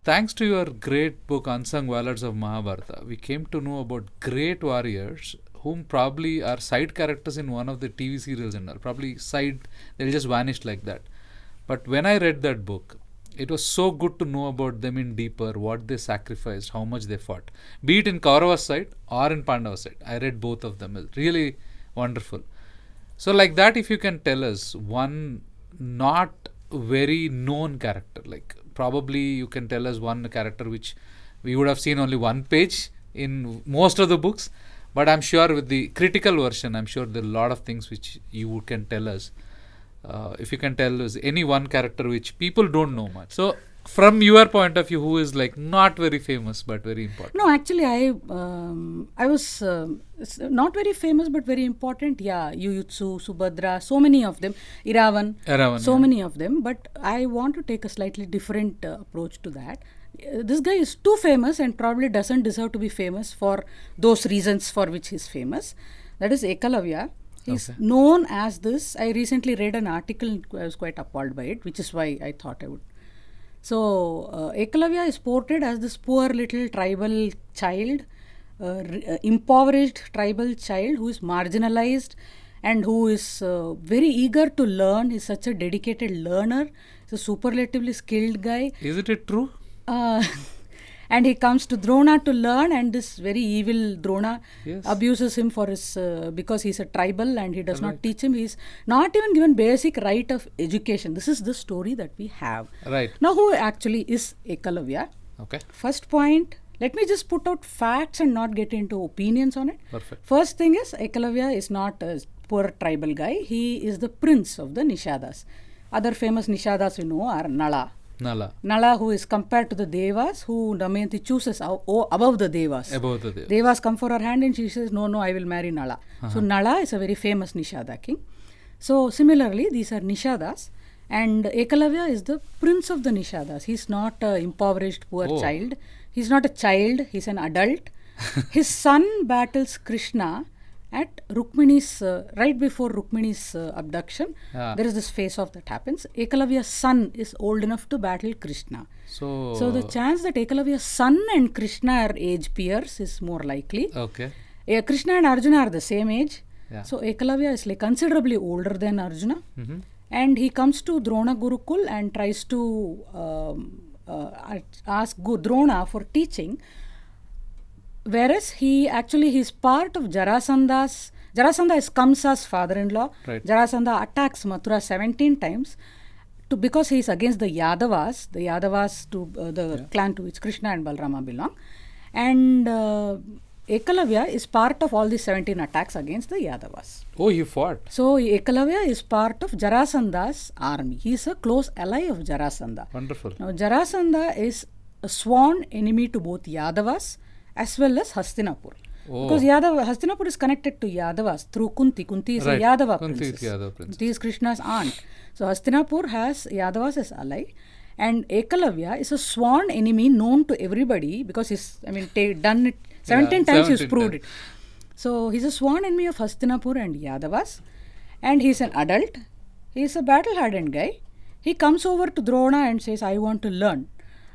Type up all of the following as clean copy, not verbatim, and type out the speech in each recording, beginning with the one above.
thanks to your great book Unsung Valors of Mahabharata, we came to know about great warriors whom probably are side characters in one of the TV serials and all. Probably they'll just vanish like that. But when I read that book, it was so good to know about them in deeper, what they sacrificed, how much they fought. Be it in Kaurava's side or in Pandava's side. I read both of them. It's really wonderful. So like that, if you can tell us one not very known character, like probably you can tell us one character which we would have seen only one page in most of the books, but I'm sure with the critical version, I'm sure there are a lot of things which you can tell us. If you can tell us any one character which people don't know much. So from your point of view, who is like not very famous but very important? No, actually, I was not very famous but very important. Yeah, Yuyutsu, Subhadra, so many of them. Iravan, so many of them. But I want to take a slightly different approach to that. This guy is too famous and probably doesn't deserve to be famous for those reasons for which he's famous. That is Ekalavya. He's known as this. I recently read an article, I was quite appalled by it, which is why I thought I would. So, Ekalavya is portrayed as this poor little tribal child, impoverished tribal child who is marginalized and who is very eager to learn. He's such a dedicated learner. He's a superlatively skilled guy. Isn't it true? And he comes to Drona to learn, and this very evil Drona abuses him for his because he's a tribal and he does not teach him. He's not even given basic right of education. This is the story that we have. Right. Now, who actually is Ekalavya? Okay. First point, let me just put out facts and not get into opinions on it. Perfect. First thing is, Ekalavya is not a poor tribal guy. He is the prince of the Nishadas. Other famous Nishadas we know are Nala, who is compared to the Devas, who Damayanti chooses above the Devas. Devas come for her hand and she says, no, I will marry Nala. So Nala is a very famous Nishada king. So similarly, these are Nishadas, and Ekalavya is the prince of the Nishadas. He's not an impoverished poor child. He's not a child, he's an adult. His son battles Krishna at Rukmini's, right before Rukmini's abduction. There is this face-off that happens. Ekalavya's son is old enough to battle Krishna. So the chance that Ekalavya's son and Krishna are age peers is more likely. Okay. Krishna and Arjuna are the same age. So Ekalavya is like considerably older than Arjuna. And he comes to Drona Gurukul and tries to ask Drona for teaching. Whereas he's part of Jarasandha is Kamsa's father-in-law. Right. Jarasandha attacks Mathura 17 times because he is against the Yadavas to the clan to which Krishna and Balrama belong. And Ekalavya is part of all these 17 attacks against the Yadavas. Oh, he fought. So Ekalavya is part of Jarasandha's army. He is a close ally of Jarasandha. Wonderful. Now Jarasandha is a sworn enemy to both Yadavas as well as Hastinapur. Because Hastinapur is connected to Yadavas through Kunti. Kunti is a Yadava princess. Kunti is Krishna's aunt. So Hastinapur has Yadavas as ally. And Ekalavya is a sworn enemy known to everybody because he's done it 17 times, he's proved it. So he's a sworn enemy of Hastinapur and Yadavas. And he's an adult. He's a battle-hardened guy. He comes over to Drona and says, I want to learn.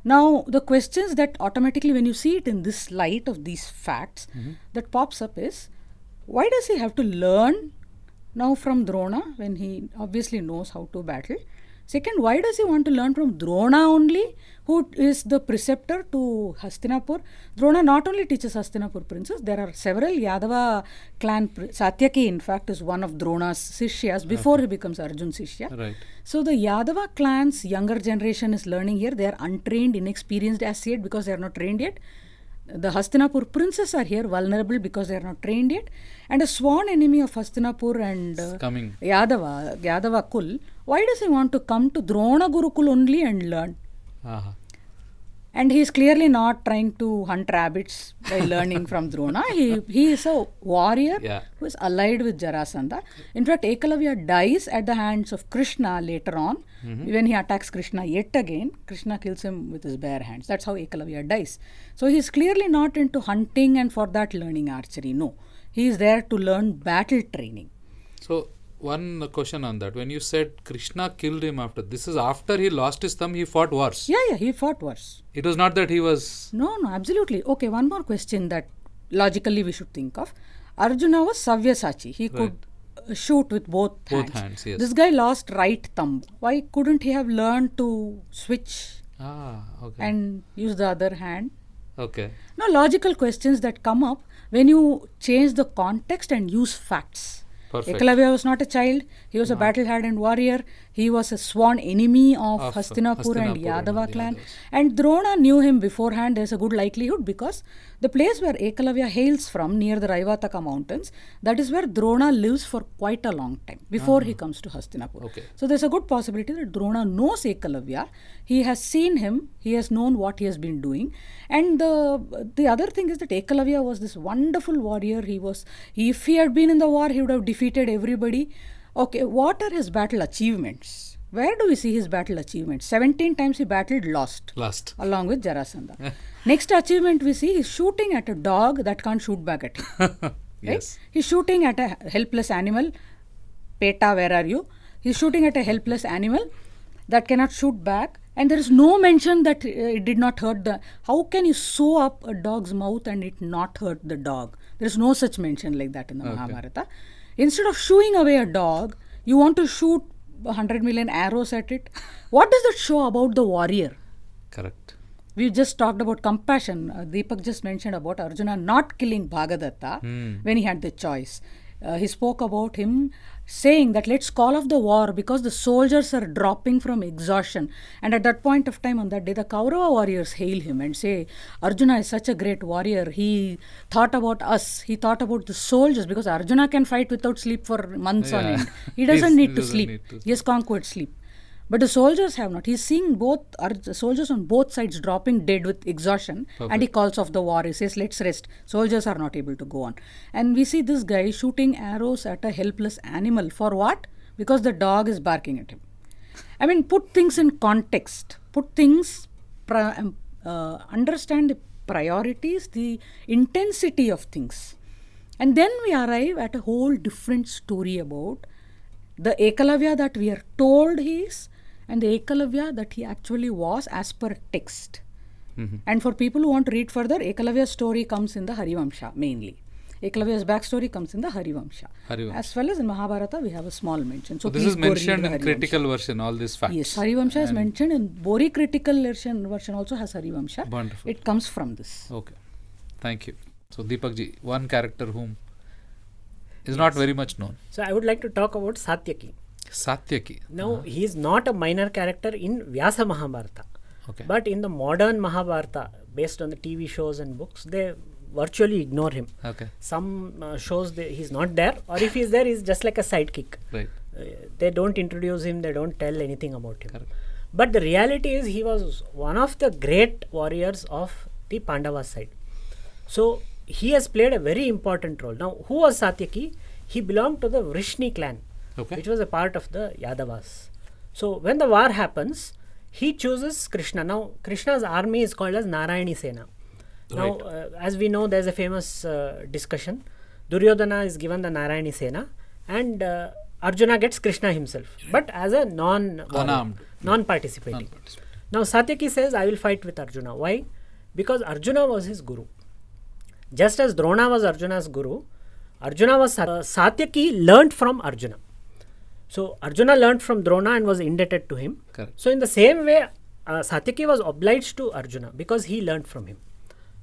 Now, the questions that automatically, when you see it in this light of these facts, that pops up is, why does he have to learn now from Drona when he obviously knows how to battle? Second, why does he want to learn from Drona only, who is the preceptor to Hastinapur? Drona not only teaches Hastinapur princes, there are several Yadava clan, Satyaki in fact is one of Drona's Sishyas before he becomes Arjun's Sishya. Right. So the Yadava clan's younger generation is learning here. They are untrained, inexperienced as yet because they are not trained yet. The Hastinapur princes are here vulnerable because they are not trained yet. And a sworn enemy of Hastinapur and Yadava Kul, why does he want to come to Drona Gurukul only and learn? And he is clearly not trying to hunt rabbits by learning from Drona. He is a warrior who is allied with Jarasandha. In fact, Ekalavya dies at the hands of Krishna later on. When he attacks Krishna yet again, Krishna kills him with his bare hands. That's how Ekalavya dies. So he is clearly not into hunting and for that learning archery. No. He is there to learn battle training. So one question on that. When you said Krishna killed him this is after he lost his thumb, he fought wars. Yeah, he fought wars. It was not that he was... No, absolutely. Okay, one more question that logically we should think of. Arjuna was Savyasachi. He could shoot with both hands. Yes. This guy lost right thumb. Why couldn't he have learned to switch and use the other hand? Okay. Now, logical questions that come up when you change the context and use facts. Perfect. Ekalavya was not a child. He was a battle-hardened warrior. He was a sworn enemy of Hastinapur and Yadava clan. And Drona knew him beforehand. There's a good likelihood because the place where Ekalavya hails from, near the Raivataka mountains, that is where Drona lives for quite a long time before he comes to Hastinapur. Okay. So there's a good possibility that Drona knows Ekalavya. He has seen him. He has known what he has been doing. And the other thing is that Ekalavya was this wonderful warrior. If he had been in the war, he would have defeated everybody. Okay, what are his battle achievements? Where do we see his battle achievements? 17 times he battled, lost. Along with Jarasandha. Next achievement we see, he's shooting at a dog that can't shoot back at him. Yes. Right? He's shooting at a helpless animal. Peta, where are you? He's shooting at a helpless animal that cannot shoot back. And there is no mention that it did not hurt the... How can you sew up a dog's mouth and it not hurt the dog? There is no such mention like that in the Mahabharata. Instead of shooing away a dog, you want to shoot 100 million arrows at it. What does that show about the warrior? Correct. We just talked about compassion. Deepak just mentioned about Arjuna not killing Bhagadatta when he had the choice. He spoke about him saying that let's call off the war because the soldiers are dropping from exhaustion. And at that point of time on that day, the Kaurava warriors hail him and say, Arjuna is such a great warrior. He thought about us. He thought about the soldiers because Arjuna can fight without sleep for months on end. He doesn't need to sleep. He has conquered sleep. But the soldiers have not. He's seeing both soldiers on both sides dropping dead with exhaustion. Perfect. And he calls off the war. He says, let's rest. Soldiers are not able to go on. And we see this guy shooting arrows at a helpless animal. For what? Because the dog is barking at him. I mean, put things in context. Put things, understand the priorities, the intensity of things. And then we arrive at a whole different story about the Ekalavya that we are told he is, and the Ekalavya that he actually was as per text. And for people who want to read further, Ekalavya's story comes in the Harivamsha mainly. Ekalavya's backstory comes in the Harivamsha. As well as in Mahabharata, we have a small mention. So this is mentioned in critical version, all these facts. Yes, Harivamsha is mentioned, and Bori critical version also has Harivamsha. Wonderful. It comes from this. Okay. Thank you. So Deepak ji, one character whom is not very much known. So I would like to talk about Satyaki. Satyaki. Now, he is not a minor character in Vyasa Mahabharata. Okay. But in the modern Mahabharata, based on the TV shows and books, they virtually ignore him. Okay. Some shows he's not there, or if he's there, he's just like a sidekick. Right. They don't introduce him, they don't tell anything about him. Correct. But the reality is he was one of the great warriors of the Pandava side. So he has played a very important role. Now, who was Satyaki? He belonged to the Vrishni clan, which was a part of the Yadavas. So when the war happens, he chooses Krishna. Now, Krishna's army is called as Narayani Sena. Now, as we know, there's a famous discussion. Duryodhana is given the Narayani Sena, and Arjuna gets Krishna himself, but as a non-participating. Now, Satyaki says, I will fight with Arjuna. Why? Because Arjuna was his guru. Just as Drona was Arjuna's guru, Arjuna was Satyaki learnt from Arjuna. So Arjuna learnt from Drona and was indebted to him. Correct. So in the same way, Satyaki was obliged to Arjuna because he learnt from him.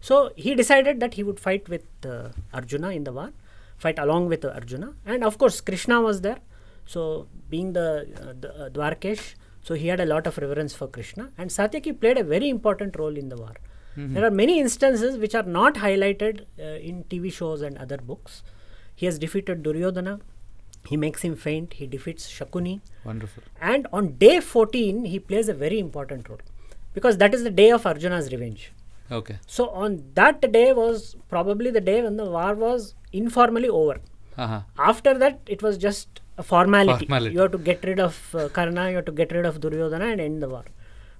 So he decided that he would fight with Arjuna in the war, fight along with Arjuna. And of course, Krishna was there. So being the Dwarkesh, so he had a lot of reverence for Krishna. And Satyaki played a very important role in the war. There are many instances which are not highlighted in TV shows and other books. He has defeated Duryodhana. He makes him faint. He defeats Shakuni. Wonderful. And on day 14, he plays a very important role because that is the day of Arjuna's revenge. Okay. So on that day was probably the day when the war was informally over. After that, it was just a formality. You have to get rid of Karna, you have to get rid of Duryodhana and end the war.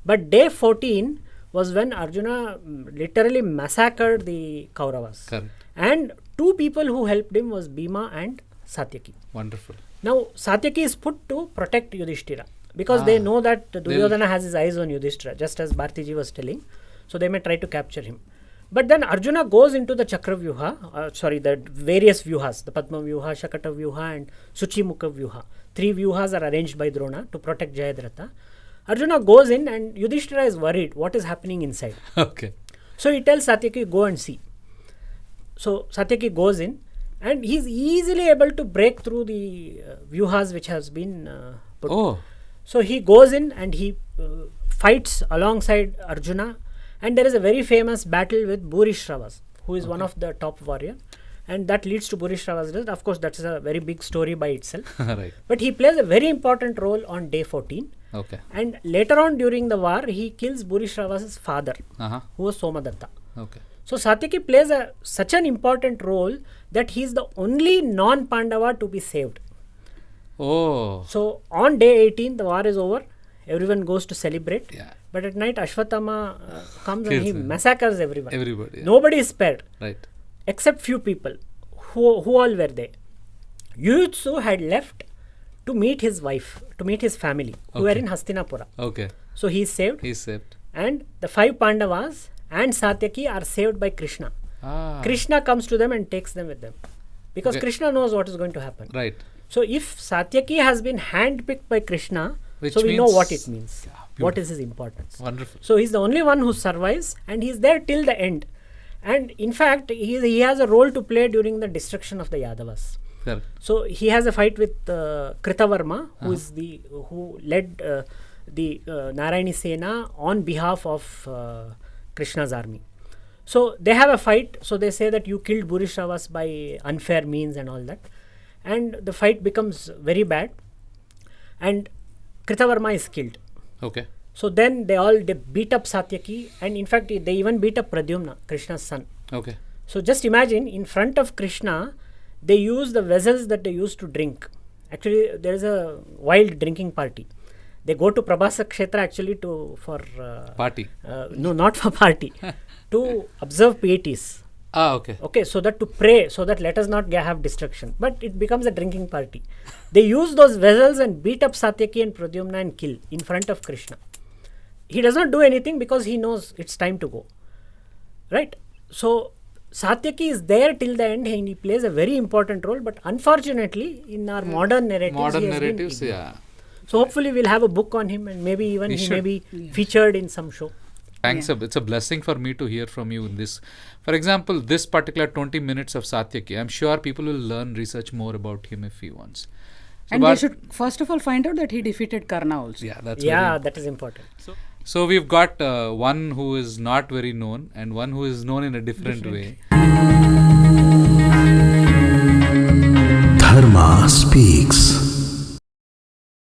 But day 14 was when Arjuna literally massacred the Kauravas. Correct. And two people who helped him was Bhima and Satyaki. Wonderful. Now, Satyaki is put to protect Yudhishthira because they know that Duryodhana has his eyes on Yudhishthira, just as Bhartiji was telling. So, they may try to capture him. But then Arjuna goes into the Chakra Vyuha, the various Vyuhas, the Padma Vyuha, Shakata Vyuha and Suchimukha Vyuha. 3 Vyuhas are arranged by Drona to protect Jayadratha. Arjuna goes in and Yudhishthira is worried what is happening inside. Okay. So he tells Satyaki, go and see. So Satyaki goes in and he is easily able to break through the Vyuhas which has been put. Oh. So he goes in and he fights alongside Arjuna, and there is a very famous battle with Bhurishravas, who is one of the top warrior, and that leads to Bhurishravas' death. Of course, that is a very big story by itself. Right. But he plays a very important role on day 14. Okay. And later on during the war, he kills Bhurishravas' father, who was Somadatta. Okay. So Satyaki plays such an important role that he is the only non-Pandava to be saved. Oh. So on day 18, the war is over. Everyone goes to celebrate. Yeah. But at night, Ashwatthama comes Kills and he him. massacres everyone. Everybody. Yeah. Nobody is spared. Right. Except few people who all were there. Yuyutsu had left to meet his wife, to meet his family, who were in Hastinapura. Okay. So he is saved. He's saved. And the 5 Pandavas and Satyaki are saved by Krishna. Krishna comes to them and takes them with them. Because Krishna knows what is going to happen. Right. So if Satyaki has been handpicked by Krishna, Which so we know means- what it means. Yeah, What is his importance. Wonderful. So he's the only one who survives and he's there till the end. And in fact, he has a role to play during the destruction of the Yadavas. Correct. So he has a fight with Kritavarma, who led the Narayani Sena on behalf of Krishna's army. So they have a fight. So they say that you killed Bhurishravas by unfair means and all that. And the fight becomes very bad. And Kritavarma is killed. Okay. So then they beat up Satyaki, and in fact they even beat up Pradyumna, Krishna's son. Okay. So just imagine, in front of Krishna, they use the vessels that they used to drink. Actually, there is a wild drinking party. They go to Prabhasa Kshetra actually for Party. no, not for party, to observe pieties. Okay. Okay, so that to pray, so that let us not have destruction. But it becomes a drinking party. They use those vessels and beat up Satyaki and Pradyumna and kill in front of Krishna. He does not do anything because he knows it's time to go. Right? So Satyaki is there till the end and he plays a very important role, but unfortunately in our modern narratives, yeah. So hopefully we'll have a book on him, and maybe even he may be featured in some show. Thanks. It's a blessing for me to hear from you in this. For example, this particular 20 minutes of Satyaki, I'm sure people will research more about him if he wants. So and they should first of all find out that he defeated Karna also. Yeah, that's that is important. So we've got one who is not very known and one who is known in a different way. Dharma speaks.